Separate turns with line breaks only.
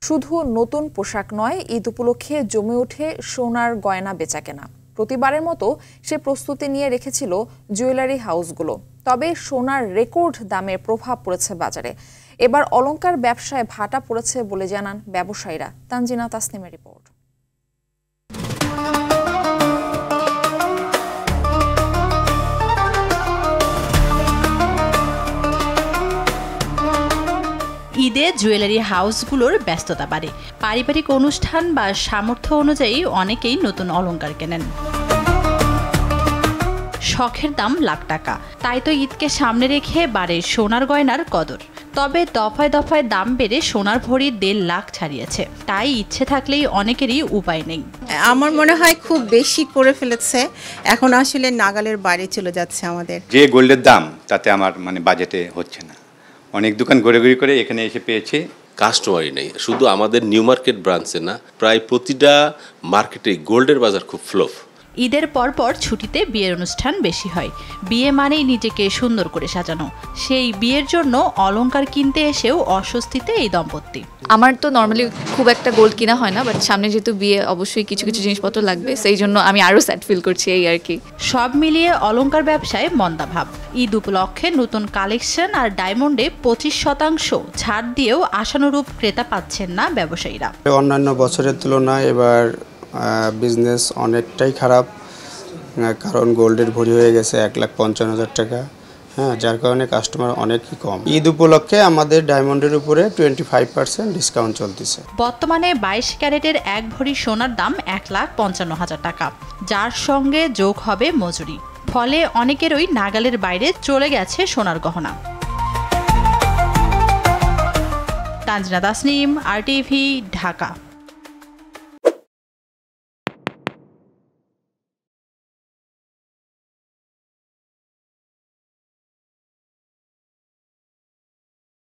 শুধু নতুন পোশাক নয়, ঈদ উপলক্ষে জমে ওঠে সোনার গয়না বেচাকেনা। প্রতিবারের মতো সে প্রস্তুতি নিয়ে রেখেছিল জুয়েলারি হাউসগুলো। তবে সোনার রেকর্ড দামের প্রভাব পড়েছে বাজারে। এবার অলংকার ব্যবসায় ভাটা পড়েছে বলে জানান ব্যবসায়ীরা। তানজিনা তাসনিমের রিপোর্ট।
ঈদে জুয়েলারি হাউসগুলোর ব্যস্ততা বাড়ে। পারিবারিক অনুষ্ঠান বা সামর্থ্য অনুযায়ী অনেকেই নতুন অলংকার কেনেন। শখের দাম লাখ টাকা, তাই তো ঈদকে সামনে রেখে বাড়ে সোনার গয়নার কদর। তবে দফায় দফায় দাম বেড়ে সোনার ভরি 1.5 লাখ ছাড়িয়েছে। তাই ইচ্ছে থাকলেই অনেকেরই উপায় নেই।
আমার মনে হয় খুব বেশি করে ফেলেছে, এখন আসলে নাগালের বাইরে চলে যাচ্ছে আমাদের।
যে গোল্ডের দাম তাতে আমার বাজেটে হচ্ছে না। অনেক দোকান ঘুরে করে এখানে এসে পেয়েছি।
কাস্টমারই নেই, শুধু আমাদের নিউ মার্কেট ব্রাঞ্চে না, প্রায় প্রতিটা মার্কেটে গোল্ডের বাজার খুব ফ্লপ।
ঈদের পরপর ছুটিতে বিয়ের অনুষ্ঠান বেশি হয়। বিয়ে মানেই নিজেকে সুন্দর করে সাজানো। সেই বিয়ের জন্য অলংকার কিনতে এসেও অস্বস্তিতে এই দম্পতি।
আমার তো নর্মালি খুব একটা গোল্ড কিনা হয় না, বাট সামনে যেহেতু বিয়ে অবশ্যই কিছু কিছু জিনিসপত্র লাগবে, সেই জন্য আমি আরও স্যাড ফিল করছি এই আর কি।
সব মিলিয়ে অলংকার ব্যবসায় মন্দাভাব। ঈদ উপলক্ষে নতুন কালেকশন আর ডায়মন্ডে 25% ছাড় দিয়েও আশানুরূপ ক্রেতা পাচ্ছেন না ব্যবসায়ীরা।
অন্যান্য বছরের তুলনায় এবার বিজনেস অনেকটাই খারাপ, কারণ গোল্ডের ভরি হয়ে গেছে 1,55,000 টাকা। যার কারণে কাস্টমার অনেকই কম। ঈদ উপলক্ষে আমাদের ডায়মন্ডের উপরে 25% ডিসকাউন্ট চলতেছে।
বর্তমানে 22 ক্যারেটের 1 ভরি সোনার দাম 1,55,000 টাকা, যার সঙ্গে যোগ হবে মজুরি। ফলে অনেকেরই নাগালের বাইরে চলে গেছে সোনার গহনা। তানজিনা তাসনিম, RTV, ঢাকা।